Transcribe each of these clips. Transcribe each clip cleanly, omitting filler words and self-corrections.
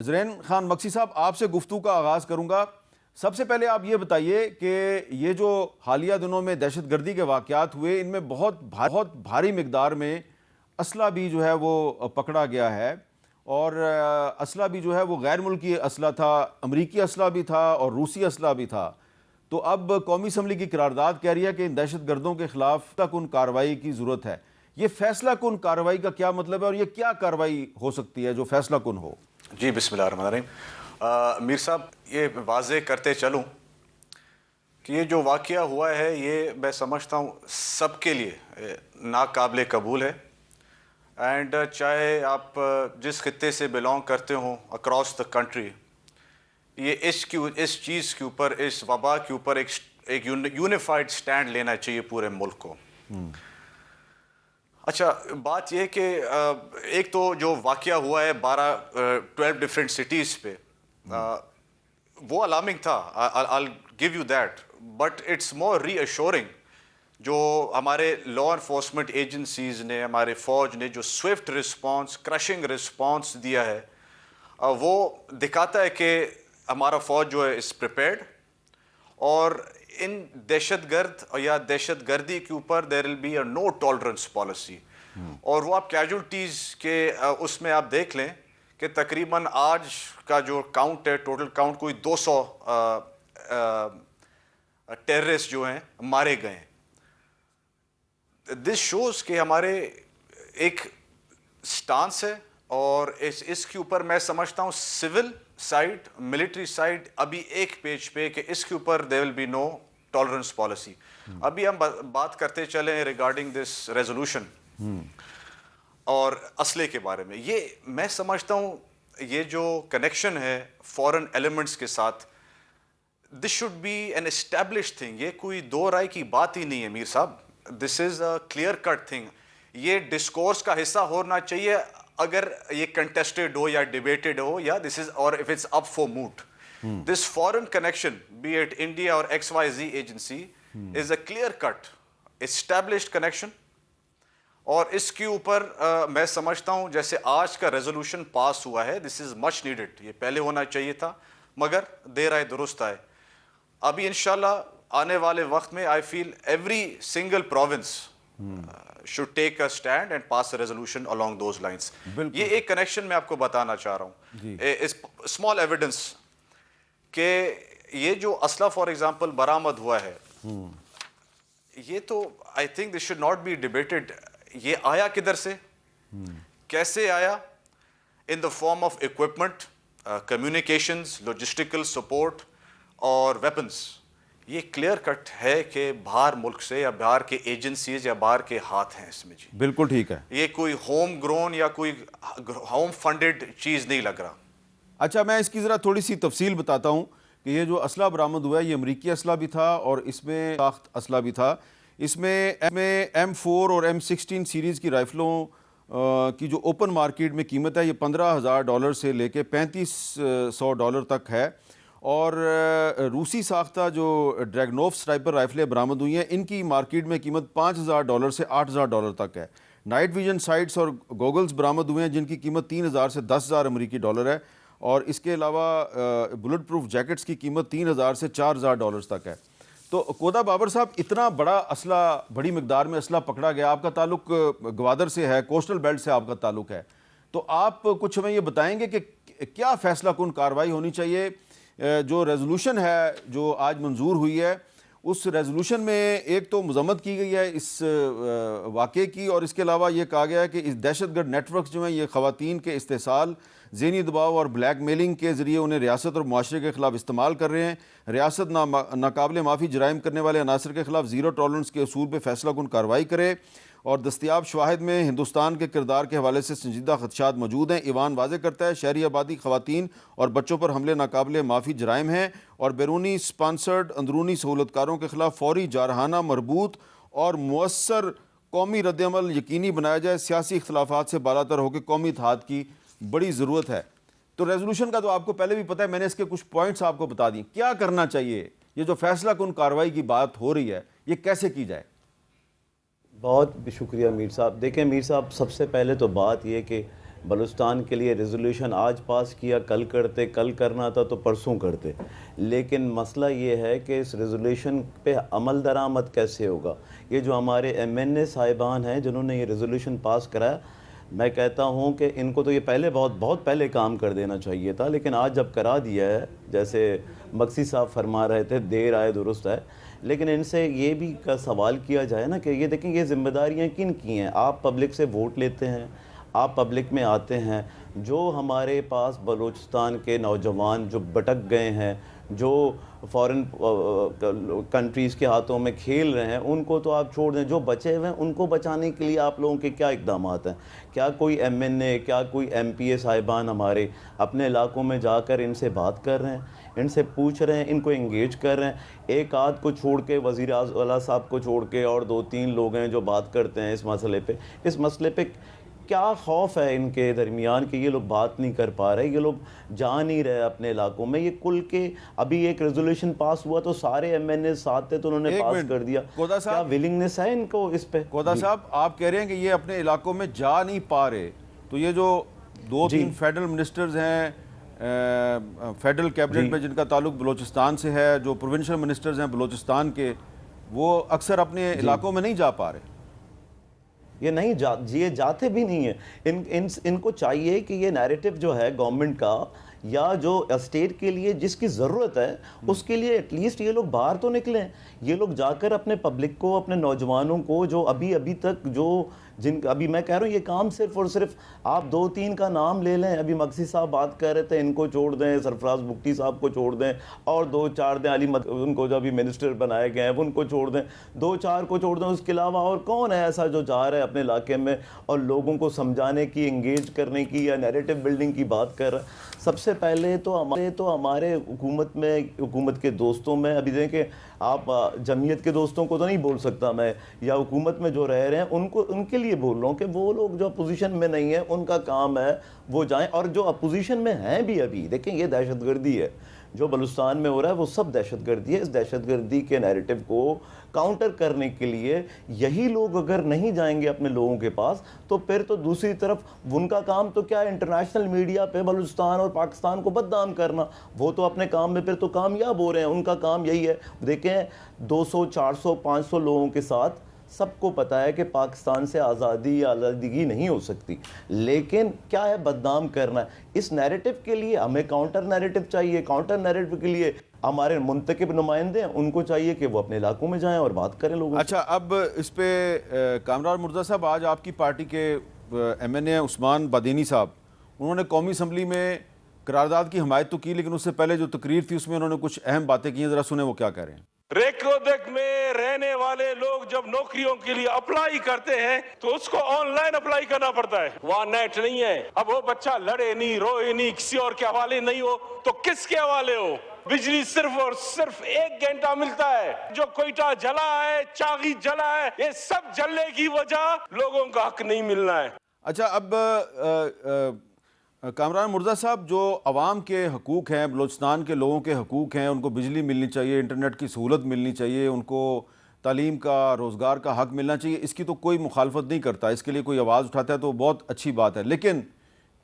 زرین Khan mixie صاحب، آپ سے گفتگو کا آغاز کروں گا۔ سب سے پہلے آپ یہ بتائیے کہ یہ جو حالیہ دنوں میں دہشت گردی کے واقعات ہوئے، ان میں بہت بھاری مقدار میں اسلحہ بھی جو ہے وہ پکڑا گیا ہے، اور اسلحہ بھی جو ہے وہ غیر ملکی اسلحہ تھا، امریکی اسلحہ بھی تھا اور روسی اسلحہ بھی تھا۔ تو اب قومی اسمبلی کی قرارداد کہہ رہی ہے کہ ان دہشت گردوں کے خلاف فیصلہ کن کارروائی کی ضرورت ہے۔ یہ فیصلہ کن کارروائی کا کیا مطلب ہے، اور یہ کیا کارروائی ہو سکتی ہے جو فیصلہ کن ہو؟ جی بسم اللہ الرحمن الرحیم۔ میر صاحب، یہ واضح کرتے چلوں کہ یہ جو واقعہ ہوا ہے یہ میں سمجھتا ہوں سب کے لیے ناقابل قبول ہے، اینڈ چاہے آپ جس خطے سے بلانگ کرتے ہوں اکراس دا کنٹری، یہ اس چیز کے اوپر، اس وبا کے اوپر ایک یونیفائڈ سٹینڈ لینا چاہیے پورے ملک کو۔ اچھا، بات یہ کہ ایک تو جو واقعہ ہوا ہے 12 ڈفرینٹ سٹیز پہ، وہ الارمنگ تھا، I'll give you that, but it's more reassuring جو ہمارے لا انفورسمنٹ ایجنسیز نے، ہمارے فوج نے جو سوئفٹ رسپانس، کرشنگ رسپانس دیا ہے، وہ دکھاتا ہے کہ ہمارا فوج جو ہے از پریپیئرڈ، اور ان دہشت گرد یا دہشت گردی کے اوپر there will be a no tolerance policy. اور وہ آپ کیجولٹیز کے اس میں آپ دیکھ لیں کہ تقریباً آج کا جو کاؤنٹ ہے، ٹوٹل کاؤنٹ کوئی 200 ٹیررسٹ جو ہیں مارے گئے ہیں۔ دس شوز کہ ہمارے ایک سٹانس ہے، اور اس کے اوپر میں سمجھتا ہوں سول سائڈ، ملٹری سائڈ ابھی ایک پیج پہ کہ اس کے اوپر there will be no tolerance policy۔ ابھی ہم بات کرتے چلیں ریگارڈنگ دس ریزولوشن اور اسلحے کے بارے میں، یہ میں سمجھتا ہوں یہ جو کنیکشن ہے فورن ایلیمنٹس کے ساتھ، this should be an established thing. یہ کوئی دو رائے کی بات ہی نہیں ہے میر صاحب، دس از اے کلیئر کٹ تھنگ۔ یہ ڈسکورس کا حصہ ہونا چاہیے، اگر یہ کنٹیسٹڈ ہو یا ڈیبیٹڈ ہو، یا دس از اور if it's up for moot. This foreign connection between India اور XYZ agency is a clear cut established connection, اور اس کے اوپر میں سمجھتا ہوں جیسے آج کا ریزولوشن پاس ہوا ہے، دس از مچ نیڈڈ۔ یہ پہلے ہونا چاہیے تھا، مگر دیر آئے درست آئے۔ ابھی انشاءاللہ آنے والے وقت میں I feel every single province should take a stand and pass a resolution along those lines۔ یہ ایک کنیکشن میں آپ کو بتانا چاہ رہا ہوں، اسمال ایویڈنس کہ یہ جو اسلحہ فار ایگزامپل برآمد ہوا ہے، یہ تو I think this should not be debated. یہ آیا کدھر سے، کیسے آیا؟ In the form of equipment, communications, logistical support اور ویپنز۔ یہ کلیئر کٹ ہے کہ باہر ملک سے یا باہر کے ایجنسیز یا باہر کے ہاتھ ہیں اس میں۔ جی بالکل ٹھیک ہے، یہ کوئی ہوم گرون یا کوئی ہوم فنڈڈ چیز نہیں لگ رہا۔ اچھا، میں اس کی ذرا تھوڑی سی تفصیل بتاتا ہوں کہ یہ جو اسلحہ برآمد ہوا ہے یہ امریکی اسلحہ بھی تھا، اور اس میں ساخت اسلحہ بھی تھا۔ اس میں M4 اور M16 سیریز کی رائفلوں کی جو اوپن مارکیٹ میں قیمت ہے یہ $15,000 سے لے کے $3,500 تک ہے، اور روسی ساختہ جو ڈریگنوف سنائپر رائفلیں برآمد ہوئی ہیں، ان کی مارکیٹ میں قیمت $5,000 سے $8,000 تک ہے۔ نائٹ ویژن سائٹس اور گوگلز برآمد ہوئے ہیں جن کی قیمت $3,000 سے $10,000 امریکی ڈالر ہے، اور اس کے علاوہ بلٹ پروف جیکٹس کی قیمت $3,000 سے $4,000 تک ہے۔ تو کودا بابر صاحب، اتنا بڑا اسلحہ، بڑی مقدار میں اسلحہ پکڑا گیا۔ آپ کا تعلق گوادر سے ہے، کوسٹل بیلٹ سے آپ کا تعلق ہے، تو آپ کچھ ہمیں یہ بتائیں گے کہ کیا فیصلہ کن کارروائی ہونی چاہیے؟ جو ریزولوشن ہے جو آج منظور ہوئی ہے، اس ریزولوشن میں ایک تو مذمت کی گئی ہے اس واقعے کی، اور اس کے علاوہ یہ کہا گیا ہے کہ اس دہشت گرد نیٹ ورکس جو ہیں یہ خواتین کے استحصال، ذہنی دباؤ اور بلیک میلنگ کے ذریعے انہیں ریاست اور معاشرے کے خلاف استعمال کر رہے ہیں۔ ریاست ناقابل معافی جرائم کرنے والے عناصر کے خلاف زیرو ٹالرنس کے اصول پہ فیصلہ کن کارروائی کرے، اور دستیاب شواہد میں ہندوستان کے کردار کے حوالے سے سنجیدہ خدشات موجود ہیں۔ ایوان واضح کرتا ہے شہری آبادی، خواتین اور بچوں پر حملے ناقابل معافی جرائم ہیں، اور بیرونی سپانسرڈ اندرونی سہولتکاروں کے خلاف فوری، جارحانہ، مربوط اور مؤثر قومی رد عمل یقینی بنایا جائے۔ سیاسی اختلافات سے بالاتر ہو کے قومی اتحاد کی بڑی ضرورت ہے۔ تو ریزولوشن کا تو آپ کو پہلے بھی پتہ ہے، میں نے اس کے کچھ پوائنٹس آپ کو بتا دیں۔ کیا کرنا چاہیے؟ یہ جو فیصلہ کن کارروائی کی بات ہو رہی ہے یہ کیسے کی جائے؟ بہت شکریہ میر صاحب۔ دیکھیں میر صاحب، سب سے پہلے تو بات یہ کہ بلوچستان کے لیے ریزولوشن آج پاس کیا، کل کرتے، کل کرنا تھا تو پرسوں کرتے، لیکن مسئلہ یہ ہے کہ اس ریزولوشن پہ عمل درآمد کیسے ہوگا؟ یہ جو ہمارے ایم این اے صاحبان ہیں جنہوں نے یہ ریزولوشن پاس کرایا، میں کہتا ہوں کہ ان کو تو یہ پہلے بہت پہلے کام کر دینا چاہیے تھا، لیکن آج جب کرا دیا ہے، جیسے مکسی صاحب فرما رہے تھے، دیر آئے درست ہے، لیکن ان سے یہ بھی کا سوال کیا جائے نا کہ یہ دیکھیں یہ ذمہ داریاں کن کی ہیں؟ آپ پبلک سے ووٹ لیتے ہیں، آپ پبلک میں آتے ہیں، جو ہمارے پاس بلوچستان کے نوجوان جو بھٹک گئے ہیں، جو فورن کنٹریز کے ہاتھوں میں کھیل رہے ہیں، ان کو تو آپ چھوڑ دیں، جو بچے ہوئے ہیں ان کو بچانے کے لیے آپ لوگوں کے کیا اقدامات ہیں؟ کیا کوئی ایم این اے، کیا کوئی ایم پی اے صاحبان ہمارے اپنے علاقوں میں جا کر ان سے بات کر رہے ہیں، ان سے پوچھ رہے ہیں، ان کو انگیج کر رہے ہیں؟ ایک آدھ کو چھوڑ کے، وزیر اعلیٰ صاحب کو چھوڑ کے، اور 2-3 لوگ ہیں جو بات کرتے ہیں اس مسئلے پہ کیا خوف ہے ان کے درمیان کہ یہ لوگ بات نہیں کر پا رہے، یہ لوگ جا نہیں رہے اپنے علاقوں میں؟ یہ کل کے ابھی ایک ریزولوشن پاس ہوا تو سارے ایم این اے ساتھ تھے تو انہوں نے پاس کر دیا، کیا ولنگنس ہے ان کو اس پہ؟ کودا صاحب، آپ کہہ رہے ہیں کہ یہ اپنے علاقوں میں جا نہیں پا رہے، تو یہ جو 2-3 فیڈرل منسٹرز ہیں فیڈرل کیبنٹ میں جن کا تعلق بلوچستان سے ہے، جو پروونشل منسٹرز ہیں بلوچستان کے، وہ اکثر اپنے علاقوں میں نہیں جا پا رہے؟ یہ نہیں یہ جاتے بھی نہیں ہیں۔ ان کو چاہیے کہ یہ نیریٹو جو ہے گورنمنٹ کا یا جو اسٹیٹ کے لیے جس کی ضرورت ہے اس کے لیے ایٹ لیسٹ یہ لوگ باہر تو نکلیں، یہ لوگ جا کر اپنے پبلک کو، اپنے نوجوانوں کو جو ابھی تک ابھی میں کہہ رہا ہوں یہ کام صرف اور صرف آپ 2-3 کا نام لے لیں، ابھی مکسی صاحب بات کر رہے تھے، ان کو چھوڑ دیں، سرفراز بگٹی صاحب کو چھوڑ دیں، اور 2-4 دیں، ان کو جو ابھی منسٹر بنائے گئے ہیں ان کو چھوڑ دیں، 2-4 کو چھوڑ دیں، اس کے علاوہ اور کون ہے ایسا جو جا رہا ہے اپنے علاقے میں اور لوگوں کو سمجھانے کی، انگیج کرنے کی یا نیریٹو بلڈنگ کی بات کر رہا ہے؟ سب سے پہلے تو ہمارے حکومت کے دوستوں میں، ابھی دیکھیں آپ جمعیت کے دوستوں کو تو نہیں بول سکتا میں، یا حکومت میں جو رہ رہے ہیں ان کے لیے بول رہا ہوں کہ وہ لوگ جو اپوزیشن میں نہیں ہیں ان کا کام ہے وہ جائیں، اور جو اپوزیشن میں ہیں بھی ابھی دیکھیں یہ دہشت گردی ہے جو بلوچستان میں ہو رہا ہے، وہ سب دہشت گردی ہے۔ اس دہشت گردی کے نیریٹو کو کاؤنٹر کرنے کے لیے یہی لوگ اگر نہیں جائیں گے اپنے لوگوں کے پاس تو پھر تو دوسری طرف ان کا کام تو کیا ہے، انٹرنیشنل میڈیا پہ بلوچستان اور پاکستان کو بدنام کرنا، وہ تو اپنے کام میں پھر تو کامیاب ہو رہے ہیں، ان کا کام یہی ہے۔ دیکھیں 200 400 500 لوگوں کے ساتھ سب کو پتہ ہے کہ پاکستان سے آزادی یا علیحدگی نہیں ہو سکتی، لیکن کیا ہے، بدنام کرنا ہے۔ اس نیریٹو کے لیے ہمیں کاؤنٹر نیریٹو چاہیے، کاؤنٹر نیریٹو کے لیے ہمارے منتخب نمائندے ہیں، ان کو چاہیے کہ وہ اپنے علاقوں میں جائیں اور بات کریں لوگوں سے۔ اچھا، اب اس پہ کامران مرزا صاحب، آج آپ کی پارٹی کے ایم این اے عثمان بادینی صاحب، انہوں نے قومی اسمبلی میں قرارداد کی حمایت تو کی، لیکن اس سے پہلے جو تقریر تھی اس میں انہوں نے کچھ اہم باتیں کی ہیں، ذرا سنیں وہ کیا کہہ رہے ہیں۔ ریکودک میں رہنے والے لوگ جب نوکریوں کے لیے اپلائی کرتے ہیں تو اس کو آن لائن اپلائی کرنا پڑتا ہے، وہاں نیٹ نہیں ہے۔ اب وہ بچہ لڑے نہیں، روئے نہیں، کسی اور کے حوالے نہیں ہو تو کس کے حوالے ہو؟ بجلی صرف اور صرف 1 گھنٹہ ملتا ہے۔ جو کوئٹہ جلا ہے، چاغی جلا ہے، یہ سب جلنے کی وجہ لوگوں کا حق نہیں ملنا ہے۔ اچھا، اب کامران مرزا صاحب، جو عوام کے حقوق ہیں، بلوچستان کے لوگوں کے حقوق ہیں، ان کو بجلی ملنی چاہیے، انٹرنیٹ کی سہولت ملنی چاہیے، ان کو تعلیم کا، روزگار کا حق ملنا چاہیے، اس کی تو کوئی مخالفت نہیں کرتا، اس کے لیے کوئی آواز اٹھاتا ہے تو بہت اچھی بات ہے، لیکن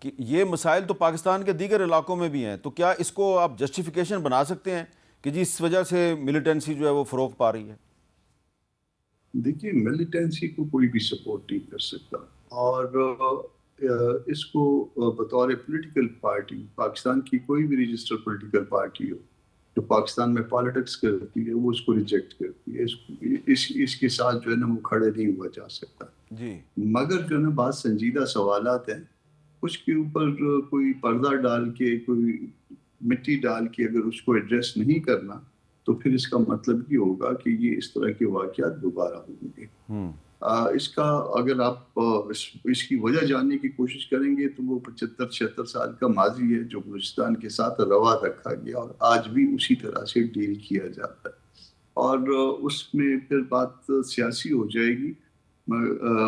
یہ مسائل تو پاکستان کے دیگر علاقوں میں بھی ہیں، تو کیا اس کو آپ جسٹیفیکیشن بنا سکتے ہیں کہ جی اس وجہ سے ملیٹنسی جو ہے وہ فروغ پا رہی ہے؟ دیکھیے، ملیٹنسی کو کوئی بھی سپورٹ نہیں کر سکتا، اور اس کو بطور پولیٹیکل پارٹی، پاکستان کی کوئی بھی رجسٹر پولیٹیکل پارٹی ہو جو پاکستان میں پالیٹکس کرتی ہے وہ اس کو ریجیکٹ کرتی ہے، اس کے ساتھ جو ہے نا وہ کھڑے نہیں ہوا جا سکتا جی۔ مگر جو ہے نا بعض سنجیدہ سوالات ہیں، اس کے اوپر کوئی پردہ ڈال کے، کوئی مٹی ڈال کے اگر اس کو ایڈریس نہیں کرنا تو پھر اس کا مطلب یہ ہوگا کہ یہ اس طرح کے واقعات دوبارہ ہوں گے۔ اس کا اگر آپ اس کی وجہ جاننے کی کوشش کریں گے تو وہ 75-76 سال کا ماضی ہے جو بلوچستان کے ساتھ روا رکھا گیا اور آج بھی اسی طرح سے ڈیل کیا جاتا ہے، اور اس میں پھر بات سیاسی ہو جائے گی۔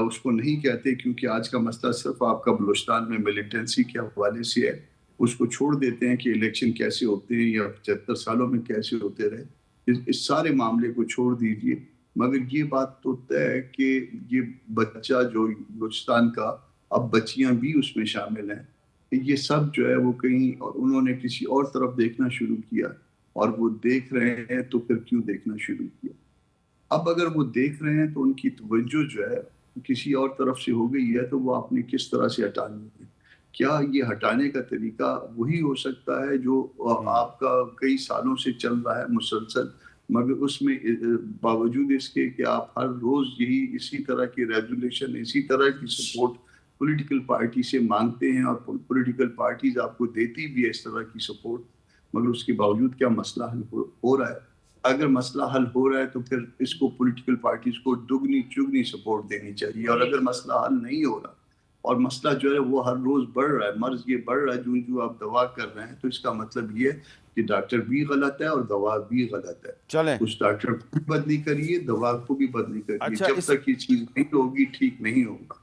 اس کو نہیں کہتے کیونکہ آج کا مسئلہ صرف آپ کا بلوچستان میں ملیٹنسی کے حوالے سے ہے، اس کو چھوڑ دیتے ہیں کہ الیکشن کیسے ہوتے ہیں یا 75 سالوں میں کیسے ہوتے رہے، اس سارے معاملے کو چھوڑ دیجئے۔ مگر یہ بات تو طے ہے کہ یہ بچہ جو بلوچستان کا اب بچیاں بھی اس میں شامل ہیں. یہ سب جو ہے وہ کہیں اور انہوں نے کسی اور طرف دیکھنا شروع کیا, اور وہ دیکھ رہے ہیں تو پھر کیوں دیکھنا شروع کیا. اب اگر وہ دیکھ رہے ہیں تو ان کی توجہ جو ہے کسی اور طرف سے ہو گئی ہے, تو وہ آپ نے کس طرح سے ہٹانی ہے. کیا یہ ہٹانے کا طریقہ وہی ہو سکتا ہے جو آپ کا کئی سالوں سے چل رہا ہے مسلسل, مگر اس میں باوجود اس کے کہ آپ ہر روز یہی اسی طرح کی ریزولیشن, اسی طرح کی سپورٹ پولیٹیکل پارٹی سے مانگتے ہیں, اور پولیٹیکل پارٹیز آپ کو دیتی بھی ہے اس طرح کی سپورٹ, مگر اس کے باوجود کیا مسئلہ حل ہو رہا ہے؟ اگر مسئلہ حل ہو رہا ہے تو پھر اس کو پولیٹیکل پارٹیز کو دگنی چگنی سپورٹ دینی چاہیے. اور اگر مسئلہ حل نہیں ہو رہا اور مسئلہ جو ہے وہ ہر روز بڑھ رہا ہے, مرض یہ بڑھ رہا ہے جو آپ دوا کر رہے ہیں, تو اس کا مطلب یہ ہے کہ ڈاکٹر بھی غلط ہے اور دوا بھی غلط ہے. چلیں اس ڈاکٹر کو بھی بدلی کریے, دوا کو بھی بدلی کریے. اچھا جب تک یہ چیز نہیں ہوگی ٹھیک نہیں ہوگا.